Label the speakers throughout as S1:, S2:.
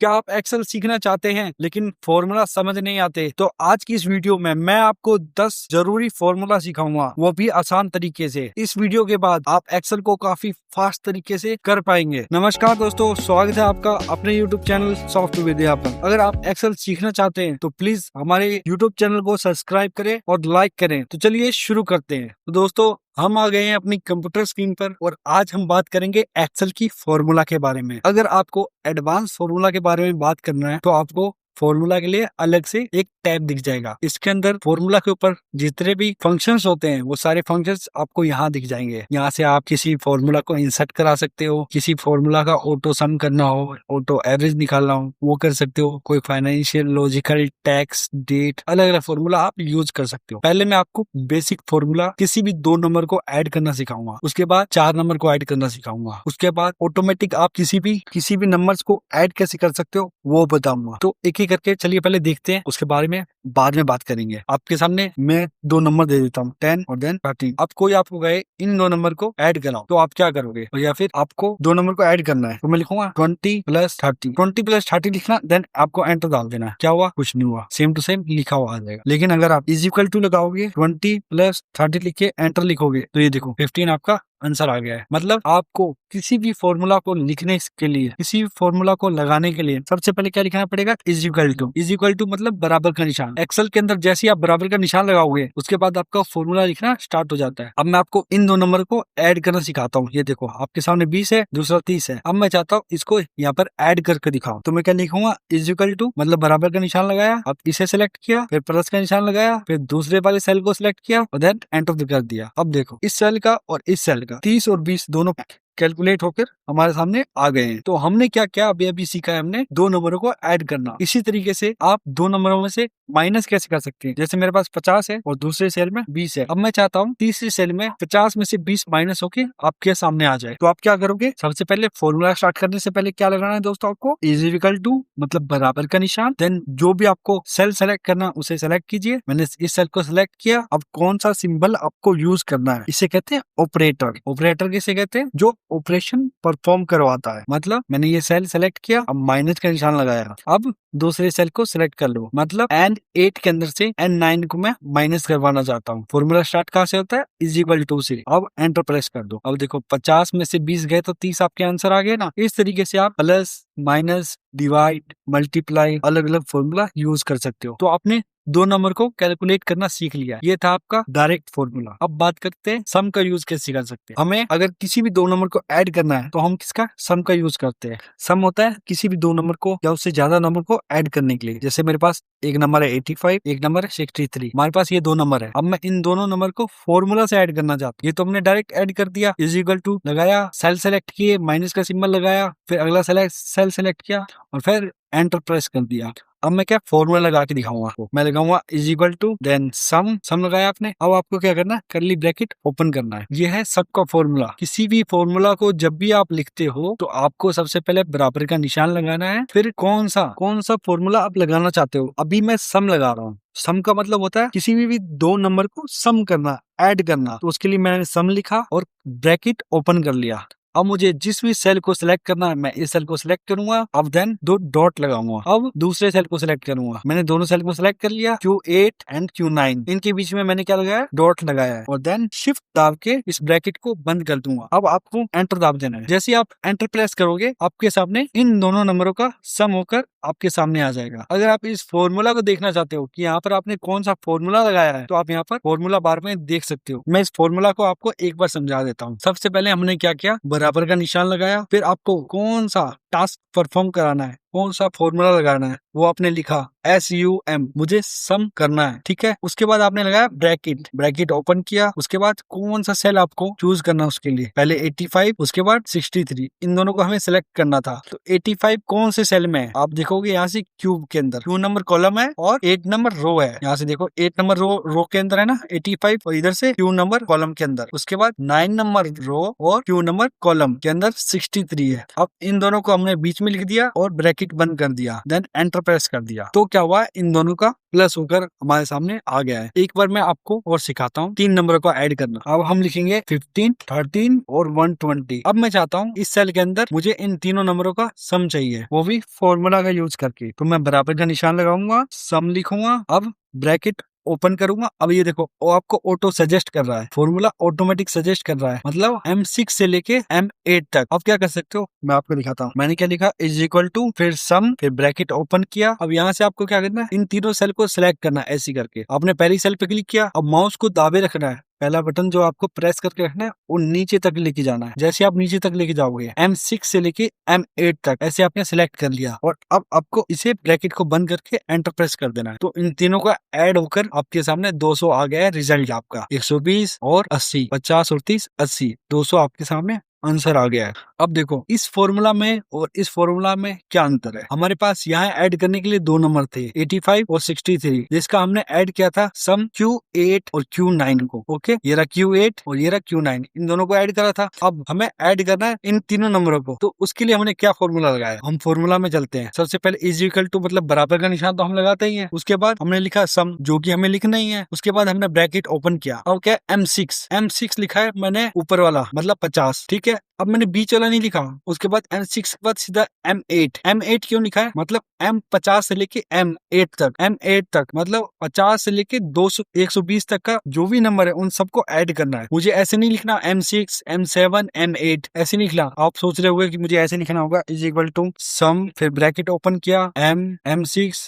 S1: क्या आप एक्सेल सीखना चाहते हैं लेकिन फॉर्मूला समझ नहीं आते? तो आज की इस वीडियो में मैं आपको 10 जरूरी फॉर्मूला सिखाऊंगा, वो भी आसान तरीके से। इस वीडियो के बाद आप एक्सेल को काफी फास्ट तरीके से कर पाएंगे। नमस्कार दोस्तों, स्वागत है आपका अपने YouTube चैनल सॉफ्टवेयर विद्या पर। अगर आप एक्सेल सीखना चाहते हैं तो प्लीज हमारे YouTube चैनल को सब्सक्राइब करें और लाइक करें। तो चलिए शुरू करते हैं। तो दोस्तों, हम आ गए हैं अपनी कंप्यूटर स्क्रीन पर और आज हम बात करेंगे एक्सेल की फॉर्मूला के बारे में। अगर आपको एडवांस फॉर्मूला के बारे में बात करना है तो आपको फॉर्मूला के लिए अलग से एक टैब दिख जाएगा। इसके अंदर फॉर्मूला के ऊपर जितने भी फंक्शंस होते हैं वो सारे फंक्शंस आपको यहाँ दिख जाएंगे। यहाँ से आप किसी फॉर्मूला को इंसर्ट करा सकते हो, किसी फॉर्मूला का ऑटो सम करना हो, ऑटो एवरेज निकालना हो वो कर सकते हो, कोई फाइनेंशियल, लॉजिकल, टैक्स, डेट, अलग अलग फॉर्मूला आप यूज कर सकते हो। पहले मैं आपको बेसिक फॉर्मूला किसी भी 2 नंबर को ऐड करना सिखाऊंगा, उसके बाद 4 नंबर को ऐड करना सिखाऊंगा, उसके बाद ऑटोमेटिक आप किसी भी नंबर्स को ऐड कैसे कर सकते हो वो बताऊंगा। तो एक एक करके चलिए पहले देखते हैं, उसके बारे में बाद में बात करेंगे। आपके सामने मैं 2 नंबर दे देता हूँ, 10 और देन 13। अब कोई आपको कहे इन 2 नंबर को ऐड कराओ तो आप क्या करोगे? या फिर आपको 2 नंबर को ऐड करना है तो मैं लिखूंगा 20 + 30। 20 + 30 लिखना, देन आपको एंटर डाल देना। क्या हुआ? कुछ नहीं हुआ, सेम टू सेम लिखा हुआ आ जाएगा। लेकिन अगर आप = लगाओगे, 20 + 30 लिख के एंटर लिखोगे तो ये देखो 15 आपका आंसर आ गया है। मतलब आपको किसी भी फॉर्मूला को लिखने के लिए, किसी भी फॉर्मूला को लगाने के लिए सबसे पहले क्या लिखना पड़ेगा? = मतलब बराबर का निशान। एक्सेल के अंदर जैसे आप बराबर का निशान लगाओगे उसके बाद आपका फॉर्मूला लिखना स्टार्ट हो जाता है। अब मैं आपको इन 2 नंबर को ऐड करना सिखाता हूँ। ये देखो आपके सामने 20 है, दूसरा 30 है। अब मैं चाहता हूँ इसको यहाँ पर ऐड करके दिखाओ तो मैं क्या लिखूंगा? = मतलब बराबर का निशान लगाया, अब इसे सिलेक्ट किया, फिर प्लस का निशान लगाया, फिर दूसरे वाले सेल को सिलेक्ट किया और देन एंटर कर दिया। अब देखो इस सेल का और इस सेल 30 और 20 दोनों कैलकुलेट होकर हमारे सामने आ गए हैं। तो हमने क्या क्या अभी सीखा है, हमने 2 नंबरों को ऐड करना। इसी तरीके से आप 2 नंबरों में से माइनस कैसे कर सकते हैं? जैसे मेरे पास 50 है और दूसरे सेल में 20 है। अब मैं चाहता हूँ तीसरी सेल में 50 में से 20 माइनस होके आपके सामने आ जाए। तो आप क्या करोगे? सबसे पहले फॉर्मूला स्टार्ट करने से पहले क्या लगाना है दोस्तों? आपको = मतलब बराबर का निशान, देन जो भी आपको सेल सेलेक्ट करना उसे सेलेक्ट कीजिए। मैंने इस सेल को सिलेक्ट किया। अब कौन सा सिंबल आपको यूज करना है? इसे कहते हैं ऑपरेटर। ऑपरेटर किसे कहते हैं? जो ऑपरेशन परफॉर्म करवाता है। मतलब मैंने ये सेल सेलेक्ट किया, अब माइनस का निशान लगाया। अब दूसरे सेल को सिलेक्ट कर लो, मतलब N8 के अंदर से N9 को मैं माइनस करवाना चाहता हूँ। फॉर्मूला स्टार्ट कहाँ से होता है? = से। अब एंटर प्रेस कर दो। अब देखो 50 में से 20 गए तो 30 आपके आंसर आ गए ना। इस तरीके से आप प्लस, माइनस, डिवाइड, मल्टीप्लाई अलग अलग फॉर्मूला यूज कर सकते हो। तो आपने 2 नंबर को कैलकुलेट करना सीख लिया। ये था आपका डायरेक्ट फॉर्मूला। अब बात करते हैं सम का यूज कैसे कर सकते हैं। हमें अगर किसी भी 2 नंबर को ऐड करना है तो हम किसका? सम का यूज करते हैं। सम होता है किसी भी 2 नंबर को या उससे ज्यादा नंबर को ऐड करने के लिए। जैसे मेरे पास एक नंबर है 85, एक नंबर है 63। हमारे पास ये 2 नंबर है। अब मैं इन दोनों नंबर को फॉर्मूला से ऐड करना चाहता हूँ। ये तो हमने डायरेक्ट ऐड कर दिया, = लगाया, सेल सेलेक्ट किए, माइनस का सिंबल लगाया, फिर अगला सेल सेलेक्ट किया और फिर एंटर प्रेस कर दिया। अब मैं क्या फॉर्मूला लगा के दिखाऊंगा आपको। मैं लगाऊंगा = देन सम लगाया आपने। अब आपको क्या करना है? कर्ली ब्रैकेट ओपन करना है। ये है सबका फॉर्मूला। किसी भी फॉर्मूला को जब भी आप लिखते हो तो आपको सबसे पहले बराबर का निशान लगाना है, फिर कौन सा फॉर्मूला आप लगाना चाहते हो। अभी मैं सम लगा रहा हूँ। सम का मतलब होता है किसी भी 2 नंबर को सम करना, ऐड करना। तो उसके लिए मैंने सम लिखा और ब्रैकेट ओपन कर लिया। अब मुझे जिस भी सेल को सिलेक्ट करना है मैं इस सेल को सिलेक्ट करूंगा। अब देन 2 डॉट लगाऊंगा। अब दूसरे सेल को सिलेक्ट करूंगा। मैंने दोनों सेल को सिलेक्ट कर लिया, Q8 एंड Q9। इनके बीच में मैंने क्या लगाया? डॉट लगाया है और देन शिफ्ट दाब के इस ब्रैकेट को बंद कर दूंगा। अब आपको एंटर दाब देना है। जैसे आप एंटर प्रेस करोगे आपके सामने इन दोनों नंबरों का सम होकर आपके सामने आ जाएगा। अगर आप इस फॉर्मूला को देखना चाहते हो कि यहाँ पर आपने कौन सा फॉर्मूला लगाया है तो आप यहाँ पर फॉर्मूला बार में देख सकते हो। मैं इस फॉर्मूला को आपको एक बार समझा देता हूँ। सबसे पहले हमने क्या किया? बराबर का निशान लगाया, फिर आपको कौन सा टास्क परफॉर्म कराना है, कौन सा फॉर्मूला लगाना है वो आपने लिखा SUM, मुझे सम करना है। ठीक है, उसके बाद आपने लगाया ब्रैकेट ओपन किया। उसके बाद कौन सा सेल आपको चूज करना है उसके लिए पहले 85, उसके बाद 63। इन दोनों को हमें सिलेक्ट करना था। तो 85 कौन से सेल में है? आप देखोगे यहाँ से क्यूब के अंदर Q नंबर कॉलम है और 8 नंबर रो है। यहाँ से देखो 8 नंबर रो के अंदर है ना 85 और इधर से Q नंबर कॉलम के अंदर। उसके बाद 9 नंबर रो और Q नंबर कॉलम के अंदर 63 है। अब इन दोनों को हमने बीच में लिख दिया और ब्रैकेट बंद कर दिया, देन एंटर प्रेस कर दिया, तो क्या हुआ, इन दोनों का प्लस होकर हमारे सामने आ गया है। एक बार मैं आपको और सिखाता हूँ 3 नंबर को ऐड करना। अब हम लिखेंगे 15, 13 और 120। अब मैं चाहता हूँ इस सेल के अंदर मुझे इन तीनों नंबरों का सम चाहिए, वो भी फॉर्मूला का यूज करके। तो मैं बराबर का निशान लगाऊंगा, सम लिखूंगा, अब ब्रैकेट ओपन करूंगा। अब ये देखो, वो आपको ऑटो सजेस्ट कर रहा है, फॉर्मूला ऑटोमेटिक सजेस्ट कर रहा है, मतलब M6 से लेके M8 तक। अब क्या कर सकते हो, मैं आपको दिखाता हूँ। मैंने क्या लिखा, इज इक्वल टू, फिर सम, फिर ब्रैकेट ओपन किया। अब यहाँ से आपको क्या करना है, इन तीनों सेल को सिलेक्ट करना है ऐसी करके। आपने पहली सेल पे क्लिक किया, अब माउस को दाबे रखना है, पहला बटन जो आपको प्रेस करके रखना है वो नीचे तक लेके जाना है। जैसे आप नीचे तक लेके जाओगे M6 से लेके M8 तक, ऐसे आपने सिलेक्ट कर लिया और अब आपको इसे ब्रैकेट को बंद करके एंटर प्रेस कर देना है। तो इन तीनों का ऐड होकर आपके सामने 200 आ गया है रिजल्ट आपका। 120 और 80, 50 और 30, 80, 200 आपके सामने आंसर आ गया है। अब देखो इस फॉर्मूला में और इस फॉर्मूला में क्या अंतर है। हमारे पास यहाँ ऐड करने के लिए 2 नंबर थे, 85 और 63, जिसका हमने ऐड किया था सम Q8 और Q9 को। ओके, ये रहा Q8 और ये रहा Q9, इन दोनों को ऐड करा था। अब हमें ऐड करना है इन तीनों नंबरों को, तो उसके लिए हमने क्या फॉर्मूला लगाया, हम फॉर्मूला में चलते हैं। सबसे पहले इज इक्वल टू, मतलब बराबर का निशान तो हम लगाते ही है। उसके बाद हमने लिखा सम, जो कि हमें लिखना ही है। उसके बाद हमने ब्रैकेट ओपन किया। अब क्या, M6 लिखा है मैंने ऊपर वाला, मतलब 50, ठीक है। अब मैंने बीच वाला नहीं लिखा। उसके बाद M6 के बाद सीधा M8 क्यों लिखा है, मतलब M50 से लेके M8 तक मतलब 50 से लेके 200 120 तक का जो भी नंबर है उन सबको ऐड करना है। मुझे ऐसे नहीं लिखना M6 M7 M8, ऐसे नहीं लिखना। आप सोच रहे होंगे कि मुझे ऐसे लिखना होगा, इज इक्वल टू सम, फिर ब्रैकेट ओपन किया, M6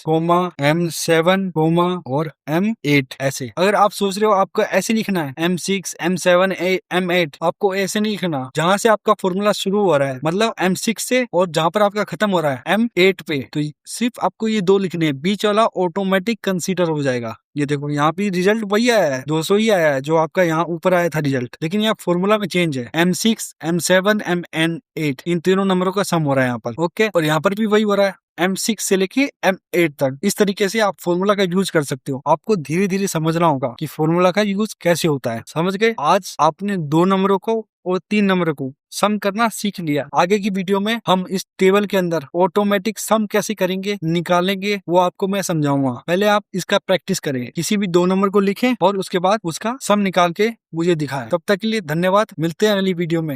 S1: M7 और M8, ऐसे। अगर आप सोच रहे हो आपको ऐसे लिखना है M6 M7 M8, आपको ऐसे नहीं लिखना। जहां से आपका फॉर्मूला शुरू हो रहा है, मतलब M6 से, और जहां पर आपका खत्म हो रहा है M8 पे, तो सिर्फ आपको ये 2 लिखने हैं। बीच वाला ऑटोमेटिक कंसीडर हो जाएगा। ये देखो यहाँ पे रिजल्ट वही आया है, 200 ही आया है जो आपका यहाँ ऊपर आया था रिजल्ट, लेकिन यहाँ फॉर्मूला में चेंज है। M6 M7 M8, इन तीनों नंबरों का सम हो रहा है यहाँ पर। ओके, और यहाँ पर भी वही हो रहा है, M6 से लेके M8 तक। इस तरीके से आप फॉर्मूला का यूज कर सकते हो। आपको धीरे धीरे समझना होगा कि फॉर्मूला का यूज कैसे होता है। समझ गए? आज आपने 2 नंबरों को और 3 नंबर को सम करना सीख लिया। आगे की वीडियो में हम इस टेबल के अंदर ऑटोमेटिक सम कैसे करेंगे, निकालेंगे, वो आपको मैं समझाऊंगा। पहले आप इसका प्रैक्टिस करें, किसी भी 2 नंबर को लिखें और उसके बाद उसका सम निकाल के मुझे दिखाएं। तब तक के लिए धन्यवाद, मिलते हैं अगली वीडियो में।